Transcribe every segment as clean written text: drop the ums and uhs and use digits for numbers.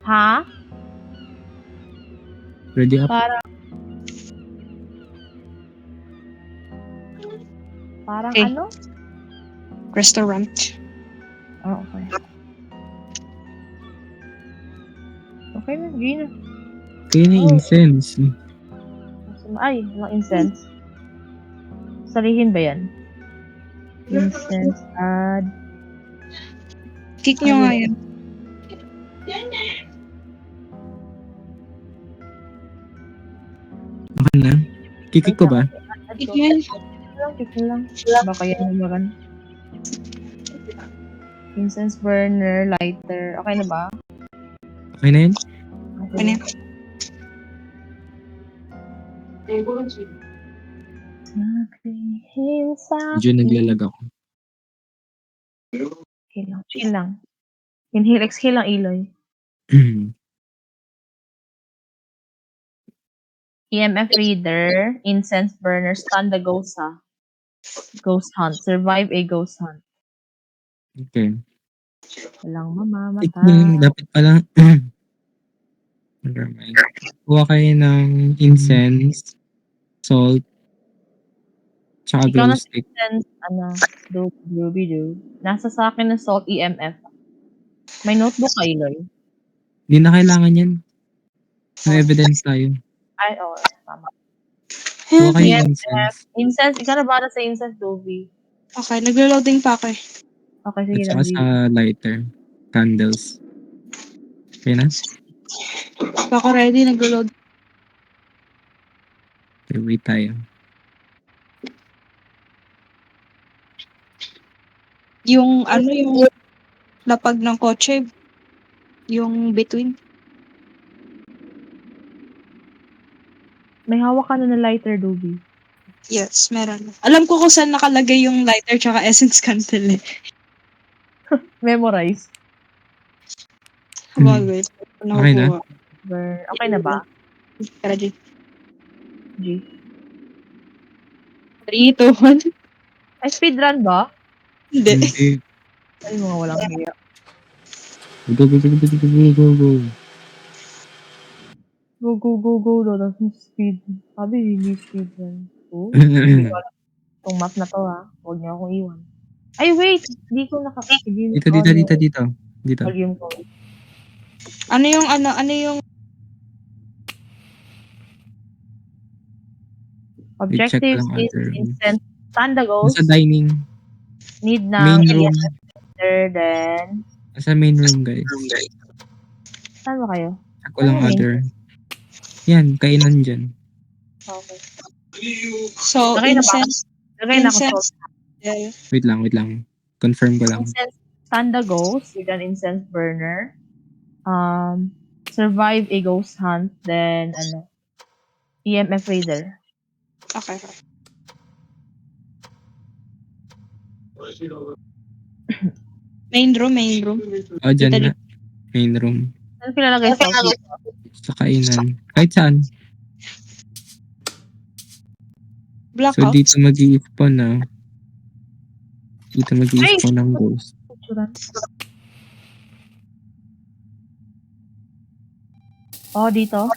Ha? Ready up. Parang Okay. ano? Restaurant. Oh, okay. Okay na, gina. Kaya na incense. Ay, walang incense. Salihin ba yan? Incense, add. Kick nyo nga yan. Baka na. Kikik ko ba? Kick nyo yan. Kick lang. Baka yan naman. Incense burner, lighter. Okay na ba? Okay na yun? Ano yan? Naglihim sa Medyo naglalag ako. Chill lang. Chill lang. Inhale, exhale lang, Iloy. EMF reader, incense burner, stun the ghost ha. Ghost hunt. Survive a ghost hunt. Okay. Walang Tik mamamatay. dapat pala. Never mind. Kuha kayo ng incense, salt, tsaka Ikaw glow na stick. incense, do. Nasa sa akin ng salt EMF. May notebook ka, Iloy. Hindi na kailangan yan. May evidence tayo. Ay, oo. Tama. Kuha kayo EMF. ng incense. Incense. Ikaw na ba sa incense, Doby? Okay, naglo-loading pa ako eh. Okay, At sige saka lang. sa lighter. Candles. Okay na? Ako ready, naglo-load. Okay, wait tayo. Yung ano, yung lapag ng kotse. Yung between. May hawak ka na ng lighter, Doby. Yes, meron. Alam ko kung saan nakalagay yung lighter tsaka essence candle eh. Memorize. Bagay. Okay na? Okay na ba? Ready. G. 3, 2, 1. Ay, speedrun ba? Hindi. Hindi. Ay, mga walang hiya. Go, go, go, go, go, go, go, go. Go. Daw speed. Sabi, hindi speedrun. Oh, hindi ko alam. Itong map na to ha. Huwag niyo akong iwan. Ay, wait! Hindi ko Dito. Dito. volume ko. Ano yung I-check ko Objectives lang is other room. instant stun the Nasa ghost. dining. Need Main ng room. then... Nasa main room, guys. Saan ba kayo? Check ko lang Ano main? other. Yan, kainan dyan. Okay. so Lagay na ba? incense? Lagay na ako sa Incense. Yeah. Wait lang. Confirm ko lang. incense stun the ghost with an incense burner. Survive a ghost hunt. Then, EMF reader. Okay. Main room. O, dyan Dito, na. Main room. Saan pinalagay sa office? Sa kainan. Kahit saan. So, Blackout. dito mag-i-spawn na. Dito mag-i-spawn ng ghost. Oh, dito.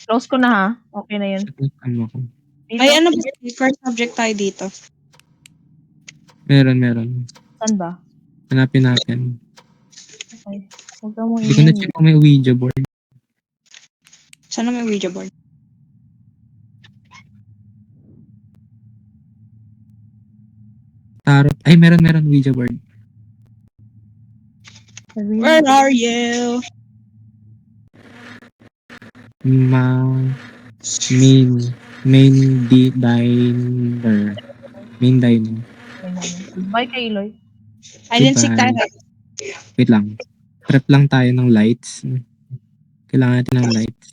Close ko na ha. Okay na yun. Ano ko? Dito. May ano ba? First subject tayo dito. Meron. Saan ba? Hanapin natin. Okay. Huwag ka mong Hindi ko na-check kung may Ouija board. Sana may Ouija board. Tarot. Ay, meron Ouija board. Where are you? Main diner. Main diner. Bye kay Iloy. Identic tayo. Wait lang. Prep lang tayo ng lights. Kailangan natin ng lights.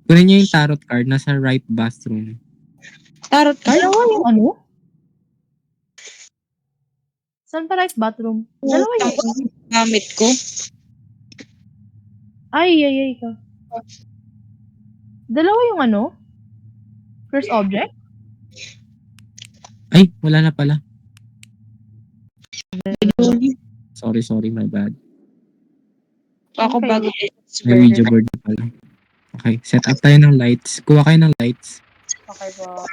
Kunin niyo yung tarot card. Nasa right bathroom. Tarot card? Dalawa yung ano? Saan pa right bathroom? Dalawa yung... Gamit ko. Ay ka. Dalawa yung ano? First object? Ay, wala na pala. Sorry, my bad. Ako Okay. bago May Ouija board na pala. Okay, set up tayo ng lights. Kuha kayo ng lights. Okay po.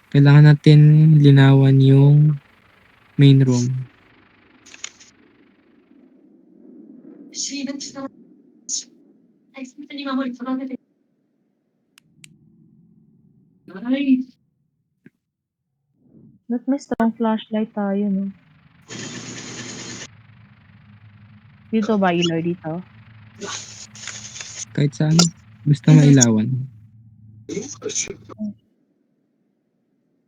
Kailangan natin linawan yung main room. Ba't may strong flashlight tayo, no? Dito ba ilaw dito? Kahit saan. Basta mailawan.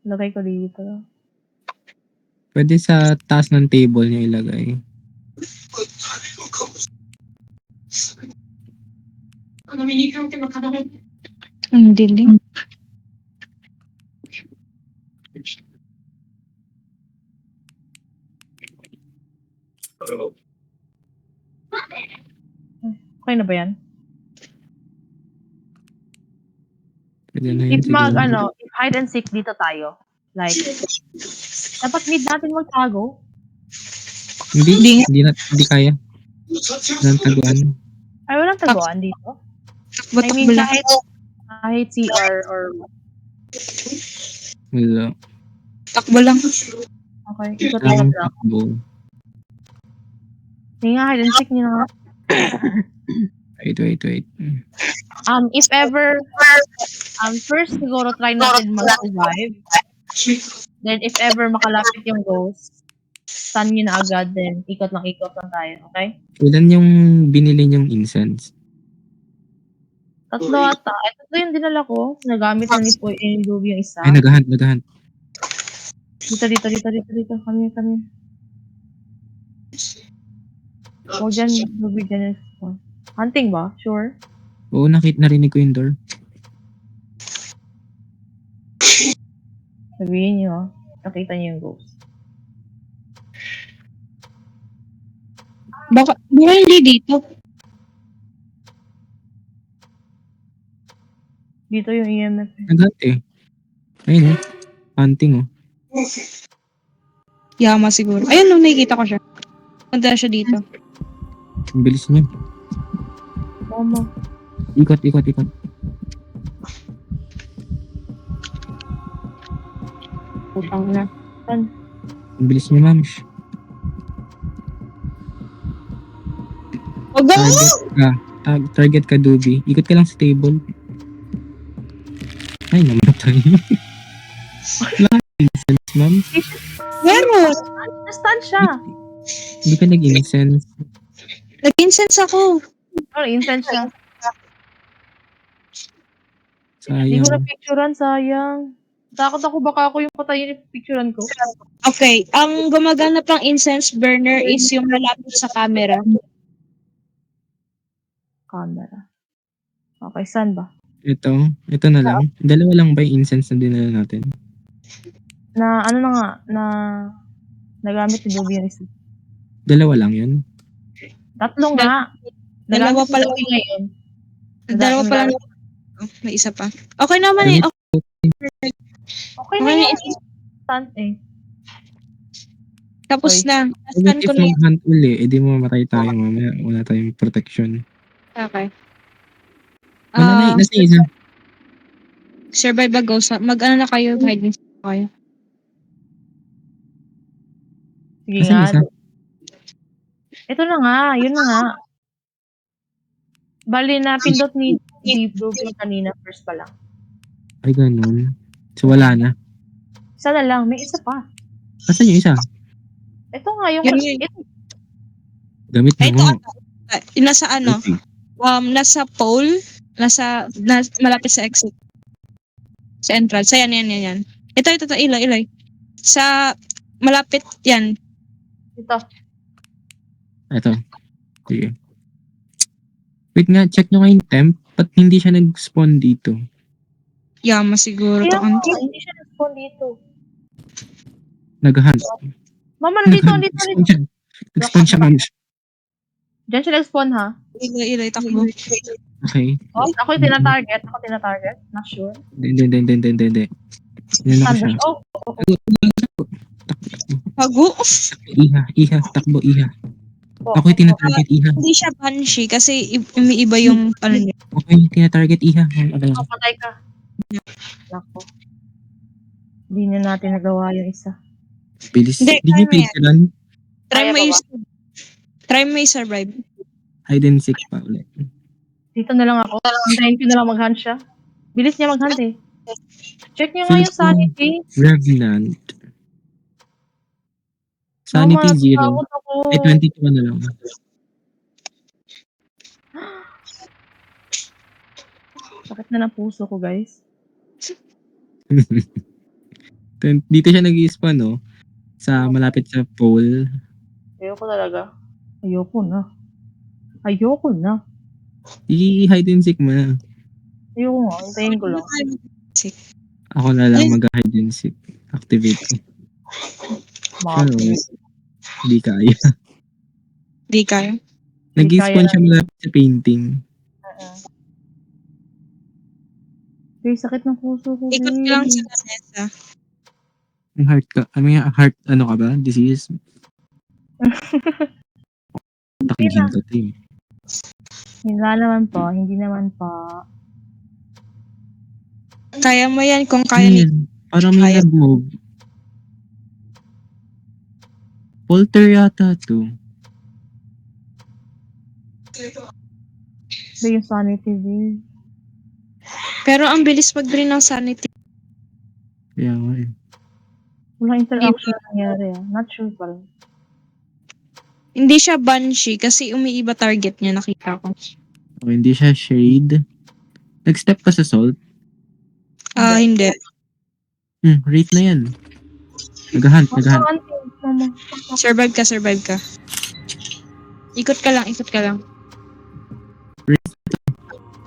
Lagay ko dito. Pwede sa taas ng table nyo ilagay. Ang dilim. Okay na ba yan? Pwede na yun If mag, siguro. if hide and seek dito tayo. Like, dapat need natin magtago. Hindi kaya. Walang taguan. Ay, walang taguan dito. I Takbo-takbo mean, lang. kahit CR or... Wala. Takbo lang. Okay, ikot-ikot lang. Takbo. Hindi nga, hide and seek nyo na nga. Wait. If ever, first siguro try natin mag-survive. Then if ever makalapit yung ghost, stun nyo na agad, then ikot lang tayo, okay? Ilan yung binili yung incense? Tatlo ata. Ay, tatlo yung dinala ko. Nagamit na ni Dubi yung isa. Ay, naghahunt. Dito. Kami. Huwag dyan, Dubi dyan. Hunting ba? Sure. Oo, narinig ko yung door. Sabihin nyo, nakita nyo yung ghost. Baka hindi dito. Dito yung EMF. Naghunt eh. Ayun hunting Yama siguro. Ayun, nung nakikita ko siya. Punta siya dito. Ang bilis niya. Mama. Ikot. Putang na. Ang bilis niya, ma'am. Wag mo! Target ka, Dubi. Ikot ka lang sa table. Ay, namatay. Wala kang incense, ma'am. Meron! Na-stun siya. Hindi ka nag-incense. Nag-incense ako. Oh, incense siya. Hindi ko Sayang. na-picturean, sayang. Takot ako, baka ako yung patayin yung picturean ko. Okay, ang gumaganap ng incense burner is yung malapit sa camera. Camera. Okay, saan ba? Ito na lang. Dalawa lang ba yung incense na dinala natin? Na nagamit ni Dubi yung isa. Dalawa lang yun? Tatlo nga. Dalawa Nagamit ni pala. Dubi ngayon. Dalawa pa lang. Oh, may isa pa. Okay naman eh. Okay na Okay. yun. Instant eh. Tapos Okay. na. What Nasaan if ko na. mag-hunt uli? Eh di mamatay tayo mamaya. Wala tayong protection. Okay. Nasa isa. Survive a ghost. Mag-ano na kayo. Hide and seek kayo. Sige Nasaan nga. isa? Ito na nga. Yun na nga. Bali na pindot ni Dubi kanina first pa lang. Ay, ganun. So, wala na. Isa na lang. May isa pa. Nasaan yung isa? Ito nga yung... Yun. Gamit Ay, mo. ito nasa ano? Nasa pole. Malapit sa exit. Sa entrance. Ayan. Ito. Iloy. Sa malapit yan. Ito. Sige. Wait nga, check nyo nga yung temp. Ba't hindi siya nag-spawn dito? Yama siguro Kaya to nga, kanti. hindi siya nag-spawn dito. Nag-hunt. Mama, nandito. Nag-spawn siya, ma'am. Diyan siya nag-spawn, ha? Iloy, takbo. Okay. Oh, ako yung tina-target. Not sure. Hindi. Yan ako siya. Oh, Hago? Iha, takbo, Iha. Ako yung tinatarget, Iha. Hindi siya banshee kasi umiiba yung ano niya. Ako yung tinatarget, Iha. Oh, patay ka. Nako. Hindi na natin nagawa yung isa. Bilis. Hindi, Di niyo kaya yan. pinagkalan. Try Kaya mo pa ba? try mo i-survive. Hide and seek pa ulit. Dito na lang ako. Hintayin ko na lang mag-hunt siya. Bilis niya mag-hunt eh. Check niyo nga Feel yung sanity. Revenant. Sanity Mama, 0. takot ako. Ay, 22 na lang. Sakit na ng puso ko, guys. Dito siya nag-i-spawn, no? Sa malapit sa pole. Ayoko talaga. Ayoko na. Ayoko na. I-hide and seek mo na. Ayoko nga. Hintayin ko lang. Ako na lang mag-hide and seek. Activate ko. Pero, Mapis. hindi kaya. Di kaya. Nag-i-spawn siya malapit sa painting. Guys, sakit ng puso ko. Ikot ka lang sa lamesa. Ang heart ka. Ano yung heart, ano ka ba? Disease? Takigin ka, team. Hindi naman po. Hindi naman po. Kaya mo yan kung kaya ni... Ayan, parang may Kaya. nag-move. Polter yata to. Ito yung sanity din. Pero ang bilis mag-drain ng sanity. Kaya nga eh. Wala interaction na nangyari ah. Not sure pa rin. Hindi siya banshee kasi umiiba target niya, nakita ko. O, hindi siya shade. Nag-step ka sa salt. Hindi. Rate na yan. Nag-hunt. Mama. Survive ka. Ikot ka lang.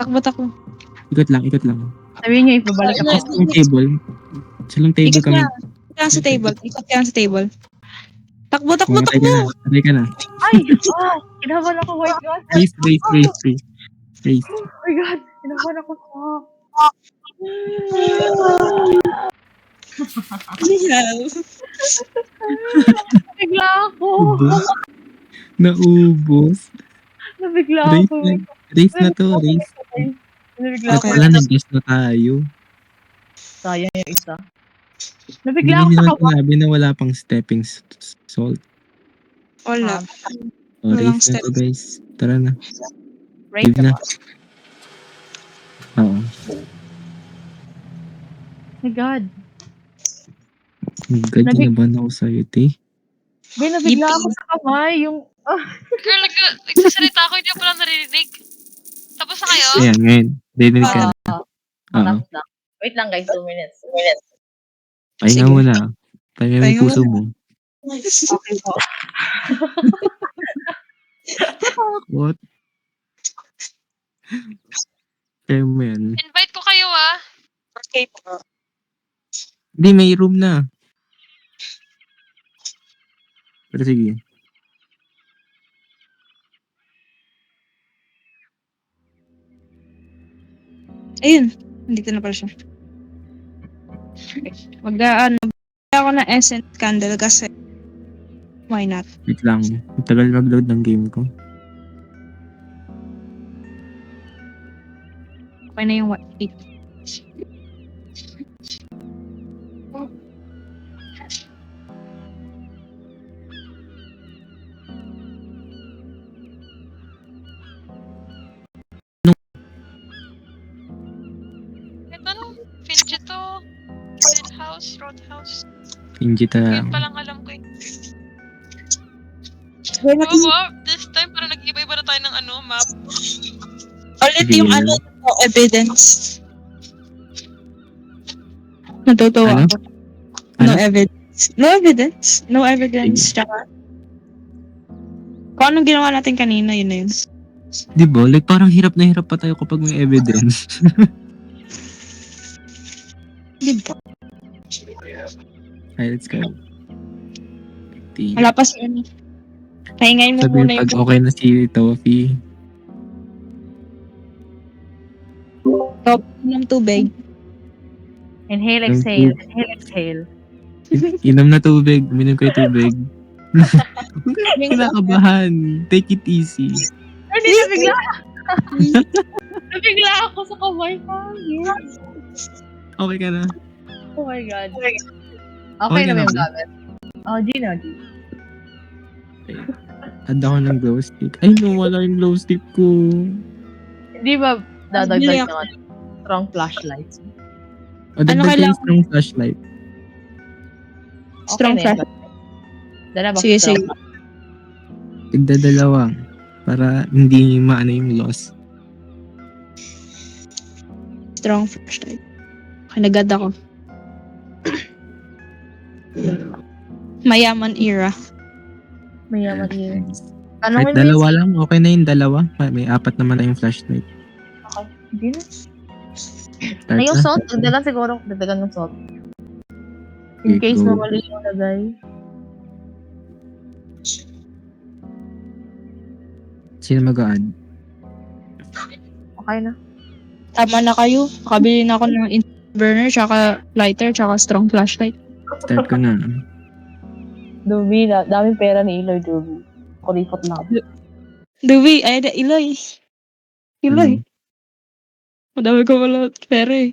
Takbo. Ikot lang. Sabihin niyo, ibabalik ako. Sa lang table. Sa lang table Ikot kami. Ikot ka lang sa table. Takbo. Patay ka na. Ay! Kinabahan ako. Wait, God. Race. Oh my God. Kinabahan ako. Nabigla ako. Naubos. Nabigla Race ako. na. Race na to. Race. Nabigla At ako. pala, nag-guess na tayo. Sayang yung isa. Hindi Nabigla ako nyo sa naman sinabi na wala pang stepping salt. Wala. O, Walang race na to, guys. Tara na. Right Leave na. Oo. My God. Ganyan na ba ako sa'yo, te? May nabigla ako sa kamay. Yung... Girl, nagsasalita ako, hindi ko pala naririnig. Tapos na kayo? Ayan, ngayon. Dinig ka na. Oo. Tapos na. Wait lang guys, 2 minutes. Pahinga Sige. muna. Pahinga mo yung Pahinga puso muna. mo. Okay po. What? Kaya mo yan. Invite ko kayo ah. Okay po. Hindi, may room na. Pero sige. Ayun. Nandito na pala siya. Mag-ano. Ako na essence candle kasi why not? Wait lang. Ang tagal mag-load ng game ko. Okay na yung what? 8. Ito no? Finchito. Roadhouse. Injita. Yun palang alam ko eh. Well, Oo ba? This time parang nag-iba-iba na tayo ng map. ulit Sige, yung yun. evidence. Natutuwa Ano? ako. Ano? No evidence. Tsaka. Kung anong ginawa natin kanina, yun na yun. Di ba? Like, parang hirap na hirap pa tayo kapag may evidence. Di ba? Ay, let's go. Wala pa si ano. Pahingayin mo Sabi muna pag yung okay na si Toffee. top ng tubig. Inhale, Yung exhale. Inhale, exhale. Inom na tubig. Uminom kayo tubig. Huwag kang kinakabahan. Take it easy. Hindi, nabigla. Nabigla ako sa ka-wifi. Okay ka na? Oh my God. Okay Okay ka na ba na yung ba? gamit? Oh, Gino. Add ako ng glow stick. Ay, wala yung glow stick ko. Hindi ba dadagdag Bili ng ano, strong flashlights? O, dagdag ko yung kailangan? strong flashlight. Strong na flash. yun. Dala ba Sige, strong? sige. Tigdadalawa. Para hindi maano yung loss. Strong flashlight. Kanagad ako. Mayaman era. Mayaman yun. Kahit Tanongin mo dalawa yun. lang, okay na yung dalawa. May 4 naman tayong flashlight. Okay. Hindi na. Start Ay, yung na. salt. Dagdagan siguro. Dagdagan ng salt. In Okay, case go. mawala yung lagay. Sino mag-add? Okay na. Tama na kayo. Nakabili na ako ng burner, tsaka lighter, tsaka strong flashlight. Start ko na. Dubi, daming pera ni Eloy, Dubi. Kurikot lang. Dubi, ay, Iloy. Iloy. Madami ko pala pera eh.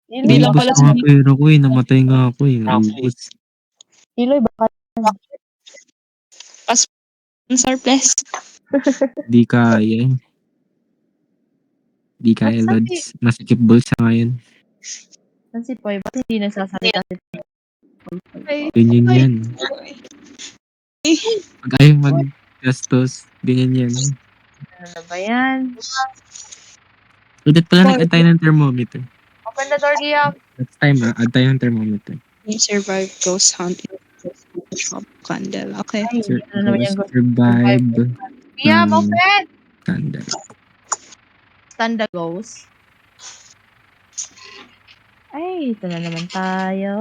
Hindi lang Ubus pala ko nga pera ko eh. Namatay nga ako eh. Ubus. Eloy, baka surplus. Di kaya eh. Di kaya, Saan Lods. Masikip bulsa ngayon. saan si Poy? Ba't hindi nagsasalita si Poy? Ganyan yan. Pag ayaw mag-gastos, ganyan yan. Ano na ba yan? Ulit pala nag-add tayo ng thermometer. Open the door, Liam. Next time add tayo ng thermometer. Survive ghost hunting. Shop candle. Okay. Ay, ano naman yung Survive Liam, ng open! candle. Stand the ghost. Ay, ito na naman tayo.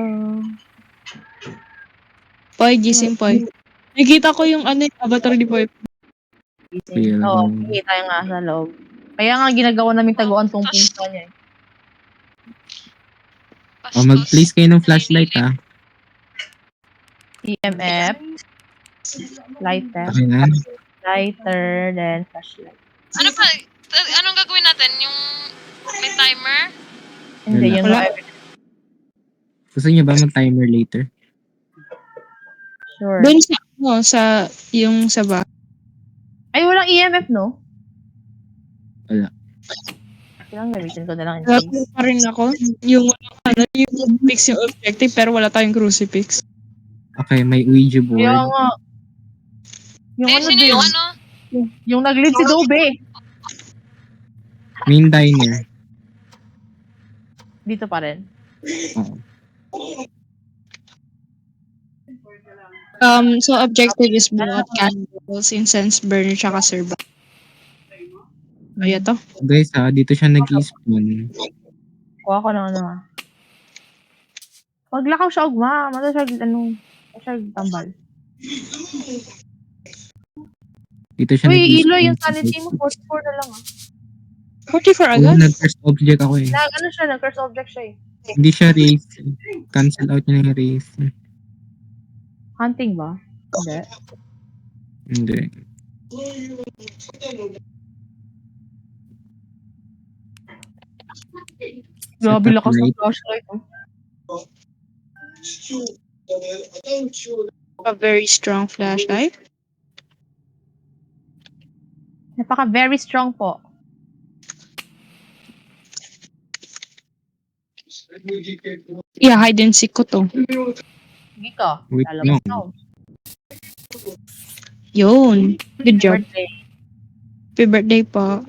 Poy, gising Poy. Nakita ko yung ano yung avatar ni Poy. Feel Oo, ko. hindi tayo nga sa loob. Kaya nga ginagawa namin taguan tong pinsa niya. O, mag-place kayo ng flashlight ah. EMF, lighter, Okay na? then flashlight. Ano pa? Anong gagawin natin? Yung may timer? Hindi, yun Wala. no, Gusto niyo ba mag-timer later? sure. Doon sa, sa, yung sa ba? Ay, walang EMF, no? Wala. Kailangan gamitin ko na lang in Nagpo case. pa rin ako. Yung, ano, yung fix yung objective pero wala tayong crucifix. Okay, may Ouija board. Kaya nga. Yung Eh, ano sino din, yung ano? yung nag-lead si Dobe. Main diner. Dito pa rin. Oo. So objective is blow out candles, incense burner, tsaka survive. Kaya to? Guys dito siya nag-spawn. Kuha ko ng ano ha. Wag lakaw siya, ugma. Mata siya, tambal. Dito siya Uy, nag-spawn. Eloy, yung sanity mo, 44 na lang ah. 44 Oo, agad? nag-first object ako eh. Ano siya, nag-curse object siya eh. Hindi siya race. Cancel out niya yung race. Hunting ba? Hindi. Hindi. Grabe, Set up lakas ng light. flashlight oh. A very strong flashlight. Napaka very strong po. Yeah, hide and seek ko to. Hindi ka. Wait Lalabas lang. na. Yun. Good job. Birthday. Happy birthday po.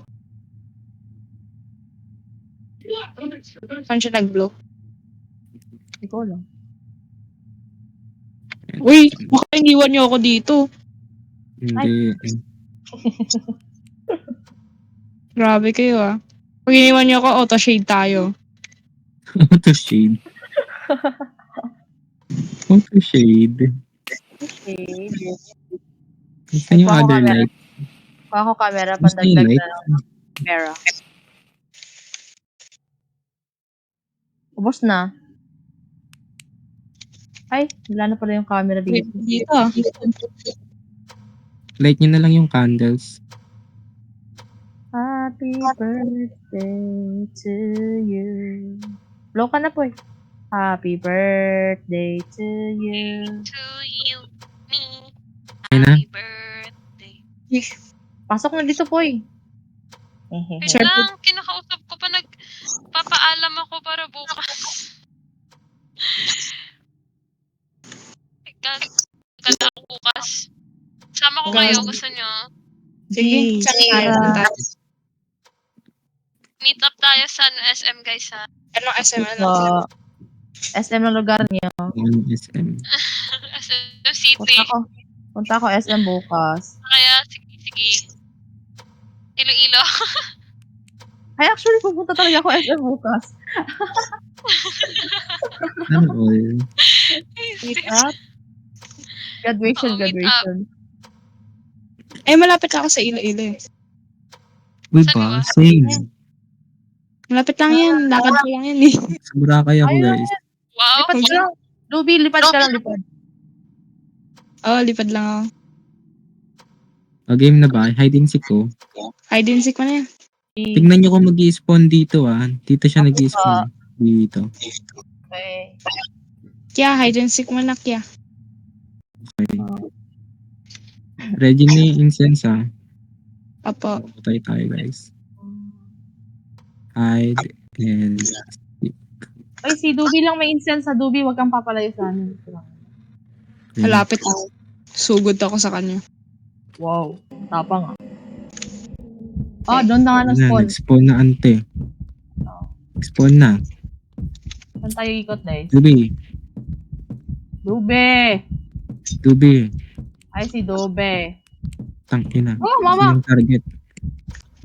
Saan siya nag-blow? Hindi ko alam. Uy, baka iniwan niyo ako dito. Hindi. Grabe kayo ah. Pag iniwan niyo ako, auto-shade tayo. Auto shade. Auto shade. Okay. Saan yung Kuha ko other camera. light? Kuha ko camera, Gusto yung pandagdag light? na lang. Camera. Ubus na. Ay, wala na pala yung camera Wait, dito. dito ah. Light nyo na lang yung candles. Happy birthday to you. Blow ka na po eh. Happy birthday to you. To you, me. Okay na? Happy birthday. Pasok na dito po eh. Wait Sure. lang, kinakausap ko pa nagpapaalam ako para bukas. Ganda ako bukas. Sama ko kayo, gusto nyo? Sige. Para Meet up tayo sa SM guys ha. Anong SM? sa SM na lugar niyo. Yung SM. SM City. Punta ako SM bukas. Kaya, sige. Iloilo. Ay, actually, pupunta talaga ako SM bukas. Ano all? Meet up. Graduation. Oo, meet up. Eh, malapit ako sa Iloilo eh. Uy Saan ba? ba? Same. Malapit lang yan. Lakad ko lang yan eh. Sa Boracay ako Ayun. guys. Wow. Lipad ka lang. Ruby, lipad ka lang, lipad. Oo, lipad lang ako. Game na ba? Hide and seek ko. Hide and seek mo na yan. Tignan nyo kung mag-i-spawn dito ah. Dito siya nag-i-spawn. Dito. Okay. Kya, hide and seek mo na kya. Okay. Ready na yung incense ah. Apo. Patay tayo guys. Hide and Ay, si Dubi lang may incense sa Dubi. Huwag kang papalayo sa amin. Malapit ako. Sugod ako sa kanya. Wow. Tapang ah. Oh, doon na nga na, na-spawn. nag-spawn na ante. Spawn na. Saan tayo ikot, guys? Dubi. Dube! Ay, si Dube. Tangina. Oh, mama! Yung target.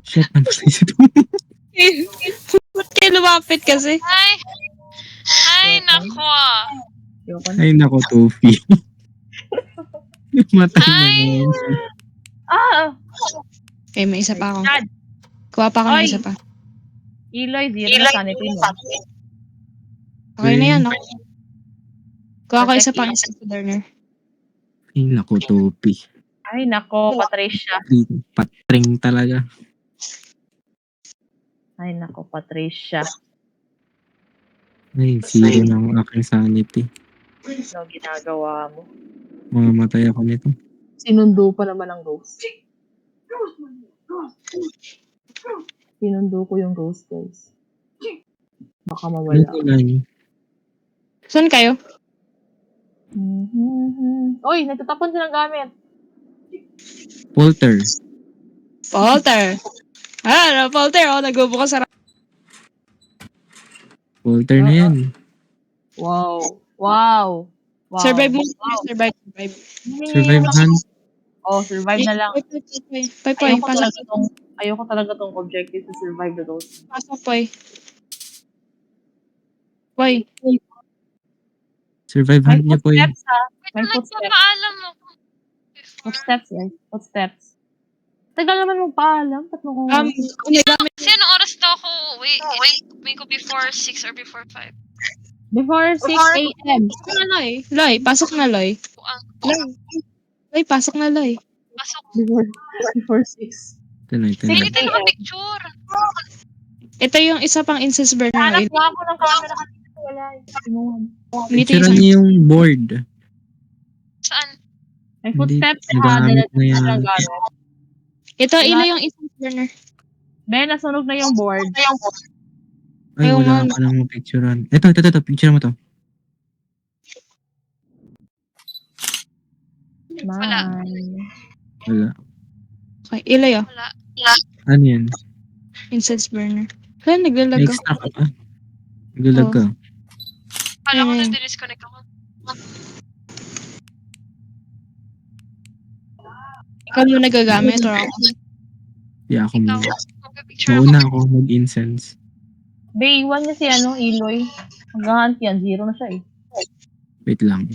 Shit, namatay si Dubi. Ba't kayo lumapit kasi? Ay, nako ah. Ayoko na. Ay nako, Tufi. Matay na Ay! naman. Ah! Eh, may isa pa ako. Chad! Kuha pa ako ng Oy! isa pa. Iloy, zero na sanity mo. Okay na yan. Okay. Kuha ko isa pa ng isa burner. Ay nako, Tufi. Ay, nako, Patricia. Patring talaga. Ay, nako, Patricia. Ay, zero na ang aking sanity. Ano ginagawa mo? Mamamatay ako nito. Sinundo pa naman ang ghost. Sinundo ko yung ghost, guys. Baka Ano mawala. lang? Saan kayo? Oy, nagtatapon silang gamit. Polter. Polter. Ah, Polter. Oh, nagbubukas sa Polter na yan. Wow. Survive mo. Wow. Survive. Survive hunt. Oh, survive na lang. Poy, Ayoko talaga tong objective to survive the ghost. pasok, Poy. Poy. Survive May hunt niya po yun. footsteps, ha? Wait, May footsteps. nagpapaalam mo. Footsteps, guys. Footsteps. Tagal naman magpaalam. Tatlong oras. Kasi anong oras daw ako uwi? May ko before 6 or before 5. Before 6 a.m. Pasok na, Loy. Loy, pasok na, Loy. Loy, pasok na, Loy. Pasok. Before 6. Ito na. Hindi tayo nakapicture. Ito yung isa pang incense burner. Hanap Loy. nga ako ng camera kanina. Wala. Kinuha. Dito Picture yung niya yung board. Saan? May Hindi, footsteps, ha? nagamit na yan. Dalag gamit. Ito, ilo yung incense burner. Ben, nasunog na yung board. Ay, Ayaw wala nga. ka lang mapicturean. Ito. Picture mo to. Wala. Wala. Okay, ilo yun. Wala. Ano yan? Incense burner. Kaya May naglalag ako. extra ka pa? Naglalag ka. Kala ko Mm. na-disconnect ako. Ikaw mo nagagamit or ako? Di ako Ikaw. muna. Magpipicture Mauna ako. ako mag-incense. Bay, iwan niya si Iloy. Mag-hunt yan. Zero na siya eh. Wait lang.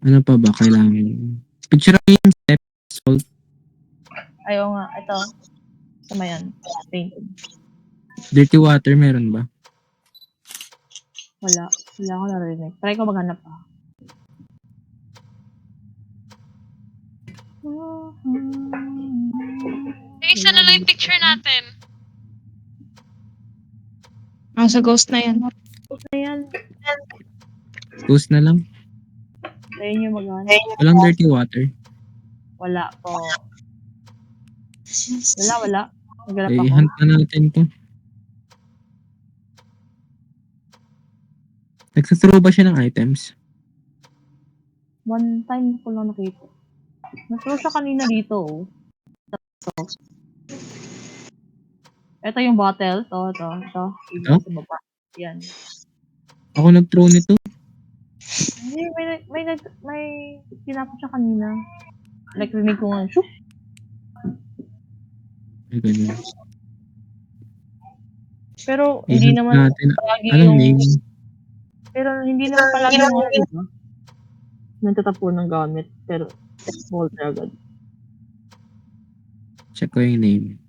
Ano pa ba kailangan? Picture mo yung steps. Ayaw nga. Ito. Tama yan. Painted. Dirty water meron ba? Wala. Wala ako narinig. Try ko maghanap pa. Yung isa na lang yung picture natin. Sa ghost na yan. Ayan. Ghost na lang. Try nyo maghanap. Walang dirty water. Wala po. Wala. Maghanap Eh, ako. hunt na natin to. Nagsathrow ba siya ng items? One time ko lang nakita. Nag-throw siya kanina dito. Oh. Ito yung bottle. Ito. Ito? Sa baba. Yan. Ako nag-throw nito. Hindi, may tinapos siya kanina. Like, rinig ko nga, shoot! Ay, ganun. Pero, hindi I-hunt naman natin. palagi Anong yung... name? Pero, hindi naman palagi yung mga diba? Nagtatapon ng gamit. Pero, molder agad. Check ko yung name.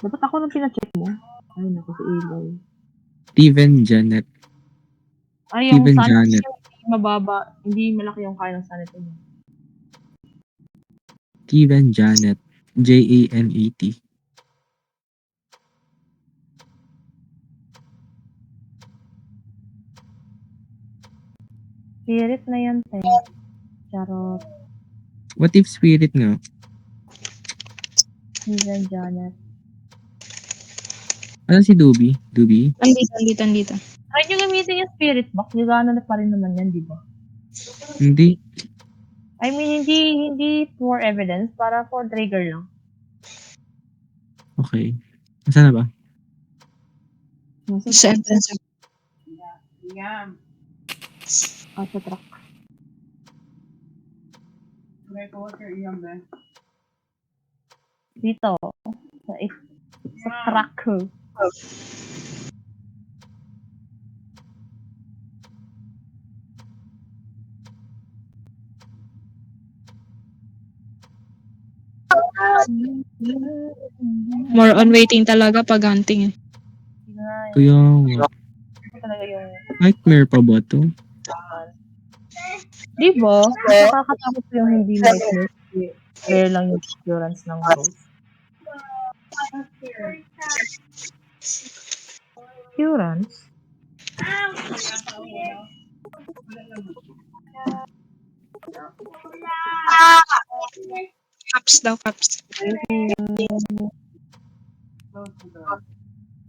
Dapat ako nang pina-check mo. Ay, naku, si Eli. Steven Janet. Ay, yung Steven sanity Janet. yung mababa. Hindi malaki yung kaya ng sanity mo. Steven Janet. Janet. Spirit na yan, te. Charot. What if spirit nga? Steven Janet. Ano si Doobie? Doobie? Andito. Try nyo gamitin yung spirit box. Gagana na pa rin naman yan, di ba? Hindi. I mean, hindi for evidence. Para for trigger lang. Okay. Nasaan na ba? Sa entrance. Sa truck. Dito. Sa truck ko. More on waiting talaga pag hunting eh. Kuya, nga. Ito talaga yung... Nightmare pa ba to? Di ba? Nakakatakot yung hindi nightmare. Rare lang yung experience ng ghost. Experience? Caps daw, caps.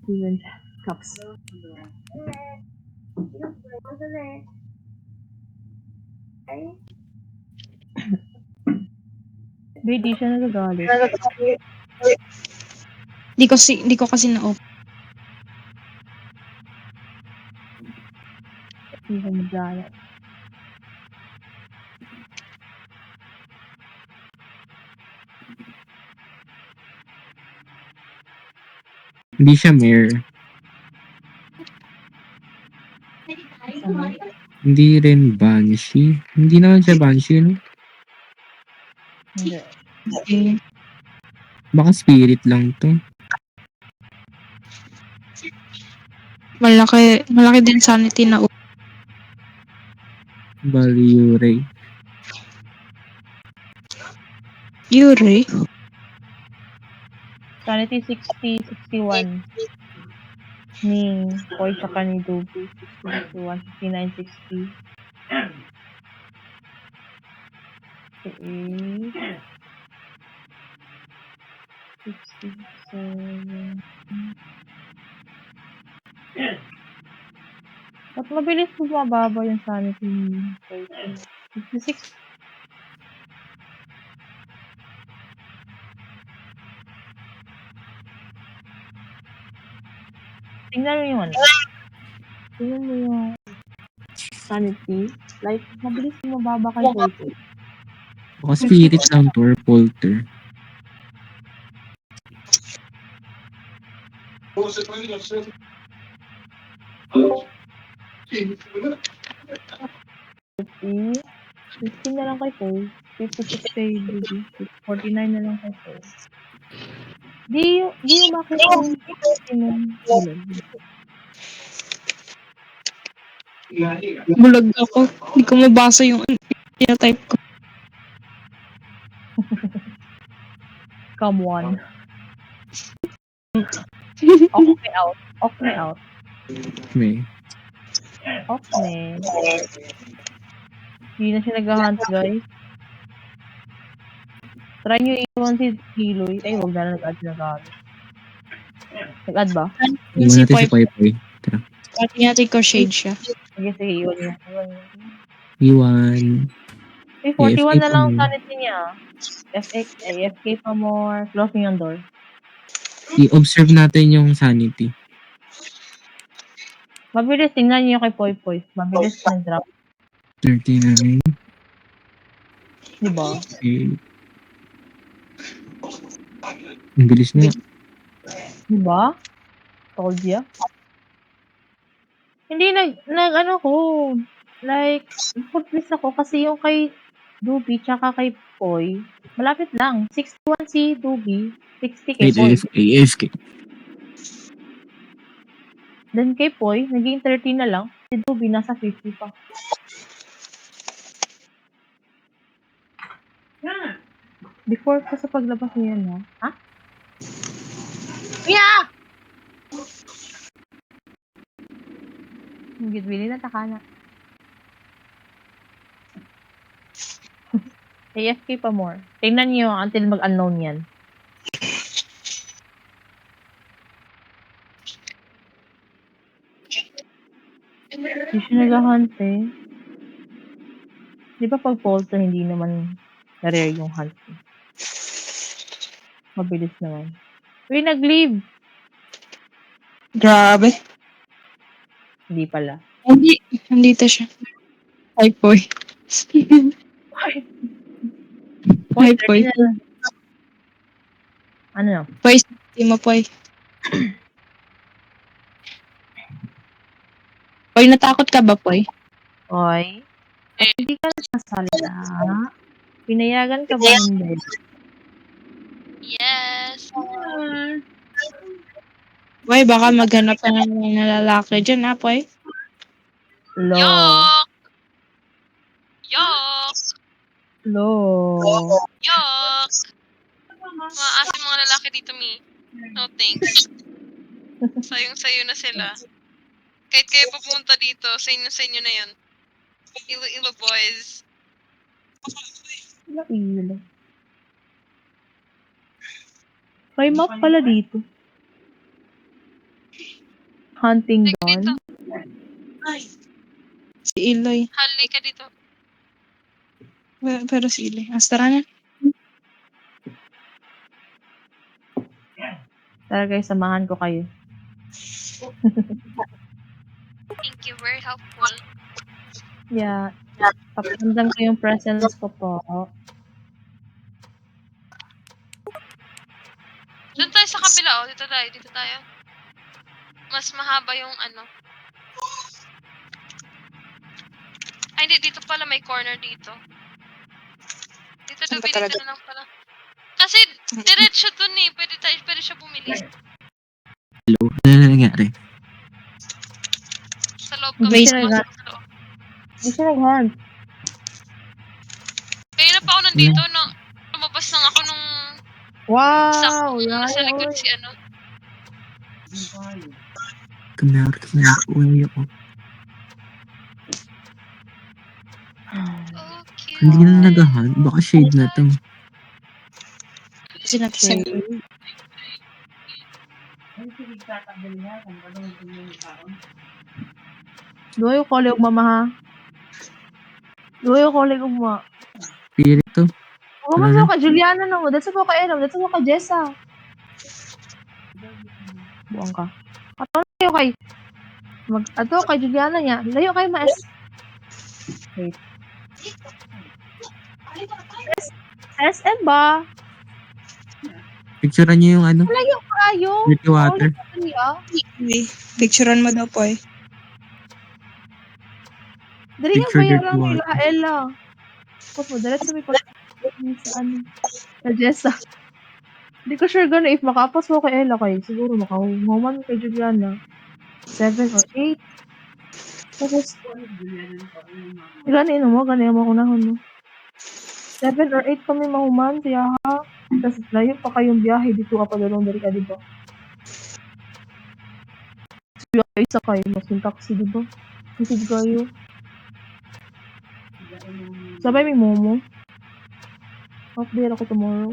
Even cups. Babe, di siya nagagalit. Di ko kasi na-open. Even Janet. Hindi siya mare. Hindi rin banshee. Hindi naman siya banshee, no? Hindi. Okay. Baka spirit lang to. Malaki din sanity na Valyure. Yuri. Sanity 60, 61. Ni Koy tsaka ni Dobu. 61, 59, 60. 68. 67. Ba't mabilis bumababa yung sanity ni Koy? 56. Tingnan mo yung ano. Tingnan mo yung sanity. Like, mabilis bumababa kay Koy. Baka spirit lang to or polter. Hmm? 15 na lang kay Paul. 56 kay Ruby. 49 na lang kay Paul. Di yung bakit yung Bulag ako. Hindi ko mabasa yung type ko. Come on. Okay out. Okay out. May. Okay. Hindi na siya nag-hunt, guys. Try nyo iwan si Kiloy. Ay, huwag na nag-add na gamit. Nag-add ba? Yung Iwan si natin si Poy. Poy Poy. Tara. Pati natin ko shade siya. Sige, sige, iwan niya. Iwan niya. Iwan. Ay, 41 na AFK lang pa mo. sanity niya. FX, AFK pa more. Closing yung door. I-observe natin yung sanity. Mabilis, tingnan niyo kay Poy Poy. Mabilis nag-drop. 39. Diba? Okay. Ang bilis nga. Diba? Told ya. Hindi ano ko. Like, purpose ako kasi yung kay Doobie tsaka kay Poy, malapit lang. 61 si Doobie, 60 kay Wait, Poy. AFK. Then kay Poy, naging 30 na lang. Si Doobie nasa 50 pa. Before pa sa paglabas niya, no? Ha? Yeah! Higit bili na takana. AFK pa more. Tingnan niyo until mag-unknown yan. Hindi siya nag-hunt eh. Di ba pag Polto hindi naman rare yung hunt? Mabilis naman. Uy, nag-leave! Grabe. Hindi pala. Hindi. Nandito siya. Hi, Poy. Poy, Hi, 30 Poy. na lang. Ano na? Poy, hindi mo, Poy. Poy, natakot ka ba, Poy? Oy? At hindi ka nagsasalita. Pinayagan ka ba hindi? Yes. Poy, baka maghanap ka ng lalaki dyan, ha, Poy? Lo. Yok! Yok! Lo. Yok! Maasim mga lalaki dito, Mi. No thanks. Sayong-sayo na sila. Kahit kayo pupunta dito, sa inyo na yun. Ilo-ilo boys. Ilo. May map pala dito. Hunting Halika dito. Dawn. Si Iloy. Halika dito. Pero si Iloy. Tara na. Tara guys, samahan ko kayo. Thank you, very helpful. Yeah. Paparamdam ko yung presence ko po. Doon tayo sa kabila, oh. Dito tayo. Mas mahaba yung ano. Ay, hindi. Dito pala may corner dito. Dito, Saan ba Dubi. talaga? Dito na lang pala. Kasi, diretso dun eh. Pwede siya bumili. Hello? Ano na nangyari? Sa loob kami. Base Sa na. loob. Hindi siya nag-hunt. Kaya na pa ako nandito nang lumabas lang ako nung Wow! nasa likod si ano. Kamera. Uwi ako. Oh, cute. Hindi na nag-hunt. Baka shade na to. Kasi natin sa Doyo ko ulit ugma ha. Doyo ko ulit ugma. Pirit to. Huwag mo ka Juliana na mo. That's ako ka Elam. That's ako ka Jessa. Buang ka. Katawan kayo kay ato kay Juliana niya. Layo kay Maes. Wait. SM ba? Picturean niyo yung ano? Layo kayo. Dirty water. Picturean mo daw, Poy. Dari nga Picture bayaran dirty mo water. ila Ella. Tapos mo, diretso may pag sa ano. Sa Jessa. Hindi ko sure gano'n if makapas mo kay Ella kay siguro makahuman kay Juliana. 7 or 8. Tapos, gani mo unahon mo. 7 or 8 kami mahuman siya ha. Tapos layo pa kayong biyahe dito ka pa dalawang dari ka diba? Biyahe isa kayo, mas yung taxi diba? Kasi kayo. Sabay may momo. Off day ako tomorrow.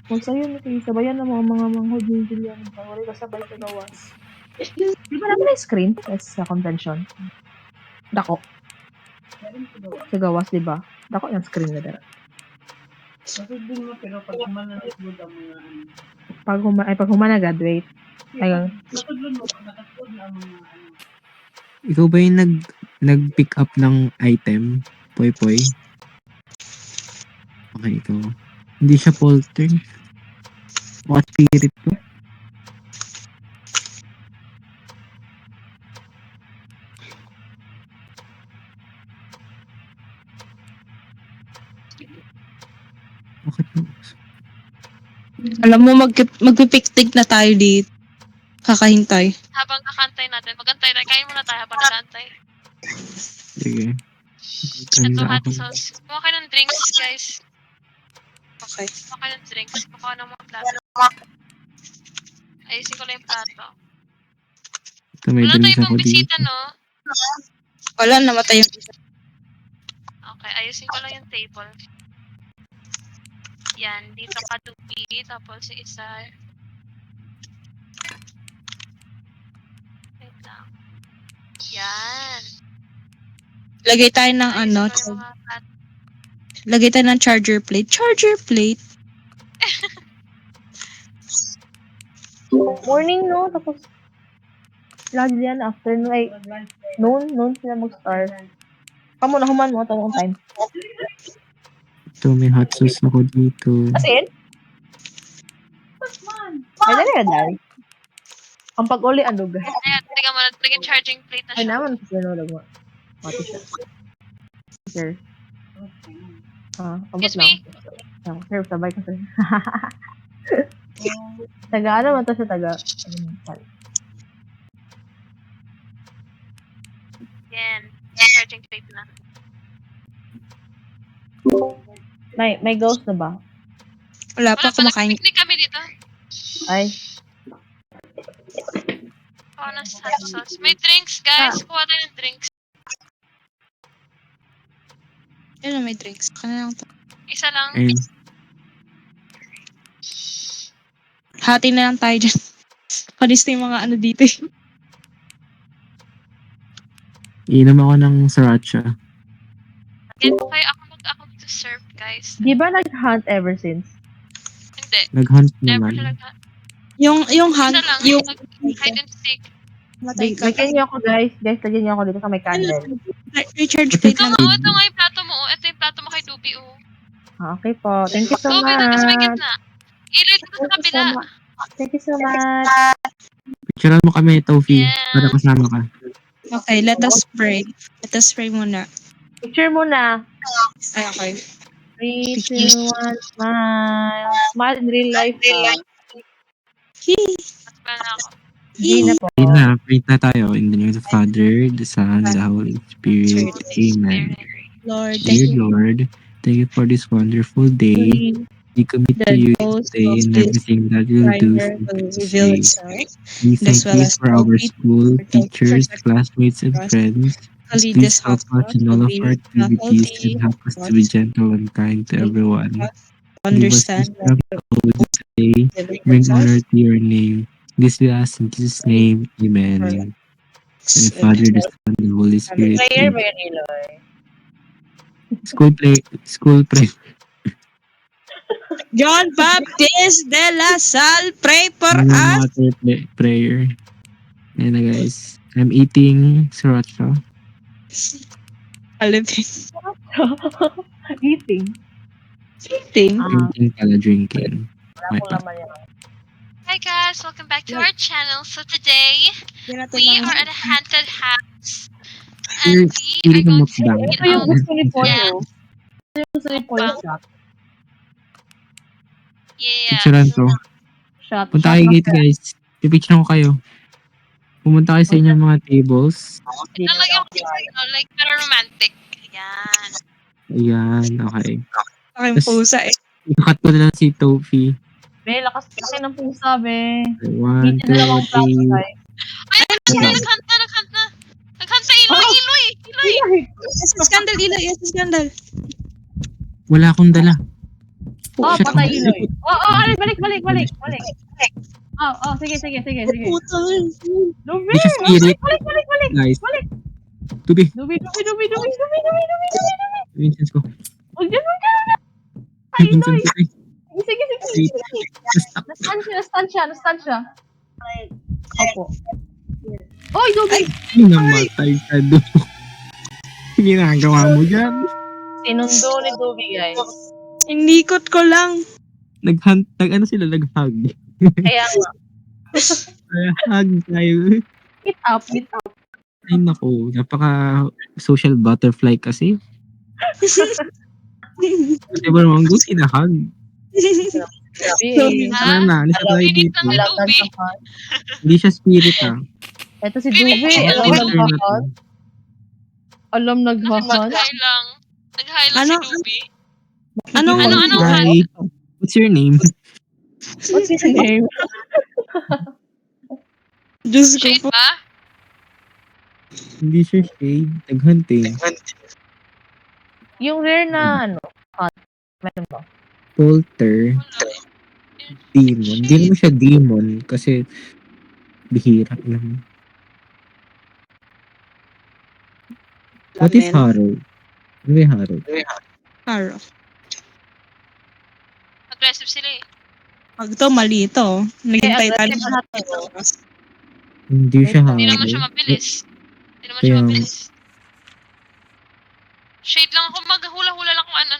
Kung sa'yo na kayo, sabayan na mo ang mga manghod ni Julian. Panguri ka sabay sa gawas. Di ba naman na screen sa convention? Dako. Sa gawas, di ba? Dako yung screen na dara. Pag huma na graduate. Ayun. Ikaw ba yung nag-pick up ng item? Poy Poy? Okay, ikaw. Hindi siya polter. O spirit ko. Bakit mo? Alam mo, magpipiktik na tayo dito. Kakahintay. Habang kakantay natin, magantay tayo. Kain muna tayo habang nagantay. Sige. Ito, Ganda hot ako. sauce. Kuha kayo ng drinks, guys. Okay. Kuha kayo ng drinks. Kuha ng mga plato. Ayusin ko lang yung plato. Ito may Wala drinks tayong ako pang bisita, dito. no? Wala, namatay yung isa. Okay, ayusin ko lang yung table. Yan, dito ka dupi, tapos yung isa. Wait lang. Yan. Lagay tayo ng Ayusin ano, ko yung mga plato. lagay tayo ng charger plate. Charger plate? Morning, no? Tapos, lagi yan, afternoon, ay, noon sila mag-start. Kamu na human mo, tawang time. Ito may hot sauce ako dito. As in? Ay, dali ka, Dari. Ang pag-uli, ang lugar. Ayan, tingnan mo, naging charging plate na Ay, siya. naman, kasi ano, mo. Mati siya. Sir. Abot Excuse lang. me. Sir, sabay ka, sir. Taga, ano man to sa taga? Yan, charging plate na. May ghost na ba? Wala Wala pa, pa, kumakain. nag-picnic kami dito. Ay, Kuha ng hot sauce. May drinks, guys. Kuha tayo ng drinks. Yun na, may drinks. Kaya lang to. Isa lang. Ayun. Hati na lang tayo dyan. Panis na yung mga ano dito. Iinom ako ng sriracha. Again, ako mag-serve, guys. di ba nag-hunt ever since? Hindi. Nag-hunt Never siya naman. nag- Yung hunt, Isa lang. yung... Hide and seek. Matay ka. Lagyan niyo ako, guys. Guys, lagyan niyo ako dito sa may candle. Recharge plate Ito na nga, ito nga yung plato mo. Ito yung plato mo kay Dupi, oh. Okay po. Thank you so Dupi, doon ka sa may much. gitna. Ilagay ko sa kabila. Thank you so much. Picturean mo kami, Tofi. Yeah. Para kasama ka. Okay, let us pray. Let us pray muna. Picture muna. Ay, okay. 3, 2, 1, smile. Smile in real life. Mas pa na ako. G na po. Ayun na, pray na tayo. In the name of the Father, the Son, the Holy Spirit. Amen. Lord, Dear thank you Lord, thank you for this wonderful day. We commit to the you ghost today of and this everything that we'll do driver since will this reveal day. itself. We as thank well you as for all our people school, who are told teachers, to classmates, and us. friends. Lead Please this help us in to all of be our activities faculty, and help us to be gentle and kind to everyone. Give us understand wisdom to hold this day. Bring honor to your name. This we ask in Jesus' name. Amen. And the Father, the Son, and the Holy Spirit. Prayer Amen. ba yun, Eloy? School pray. John Baptist de la Salle, pray for Ano yung us. water prayer. Ayan na guys. I'm eating sriracha. Alipin. Eating. Eating. Drinking pala, drinking. Wala My akong bad. laman yan. Hi guys, welcome back to our channel. So today, we are at a haunted house. And we are going to eat Ito yung out. gusto ni Pollo. Yeah. Ito yung gusto ni Pollo shot. Yeah. Picturean ko. Shot. Punta Shot kayo na dito guys. Pipicture ko kayo. Pumunta kayo sa inyong mga tables. Dito Lalagyan lang ko tayo. like, pero romantic. Ayan. Ayan, okay. Aking Tas- pusa eh. Ikakat ko na lang si Tofi. Be, laki ng pusa, be. 1, Dito na lang 2, ang plato, 3. guys. Ay, Ayan. naghanta. Naghanta, Iloy. Yes, scandal, Ila. Yes, scandal. Wala akong dala. Oh, Shit, patay ang- Iloy. Alis, balik. Sige. Puta. Lubi! Di siya spirit. Balik. Guys. Tubi. Dubi. Vincent ko. Huwag dyan. Ay, Vincent Iloy. ko. Sige. Basta. Nastan siya. Opo. Oy, Dubi! Namatay ka doon. Ginagawa mo dyan. Sinundo ni Dubi, guys. Inikot ko lang. Nag-ano sila, nag-hug. Kaya nga, Kaya hug tayo. meet up. Ay naku, napaka social butterfly kasi. Diba naman gusto sinahag. Dubi. Ha? Tara na, alis na tayo Pinit dito. lang ni Dubi. Hindi siya spirit ah. Ito si Dubi. Alam Filter na to. naghahan. Alam naghahan. Nag-hi lang Ano? si Dubi. Anong Hi. What's your name? What's his name? Diyos ko Shade po. ba? Hindi siya shade. Naghunting. Yung rare na ano? Meron ba? Polter. Wala. Demon. Hindi naman siya demon kasi bihira lang. What is Harrow? Ano yung Harrow? Haro. Aggressive sila eh. Pag to, mali ito. Naghintay tayo. aggressive natin, oh. Hindi siya Hindi Harrow. naman siya mabilis. Kaya- Shade lang ako, maghula-hula lang kung ano.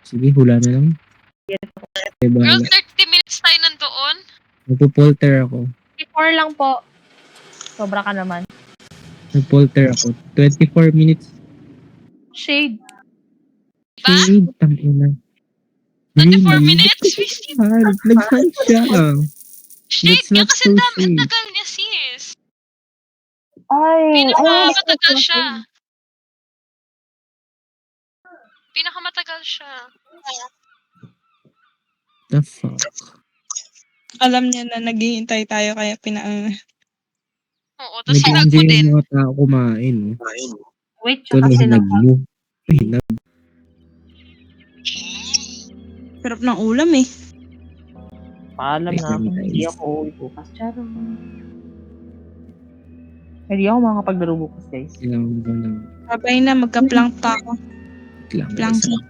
Sige, hula na lang. Okay, Girl, bahala. 30 minutes tayo nandoon. Magpo-polter ako. 24 lang po. Sobra ka naman. Nag-polter ako. 24 minutes. Shade. Ba? Shade, tangina. 24 minutes? Sis, Nag-hunt siya. Shade That's nga not kasi so dami shade. tagal niya sis. Ay, Pinakamatagal siya. Pinakamatagal siya. The fuck? Alam niya na naghihintay tayo kaya Oo, tapos hinag mo Nag-enjoy din. yung mga tao kumain. Wait, Ito tsaka na sila. hinag-mo. Hinag. Sarap ng ulam eh. Paalam na ako. Guys. Hindi ako uuwi bukas. Charot. Hindi ako makapaglaro bukas, guys. Kailangan ko na Sabay na, magka-plank pa ako. lang. Planking.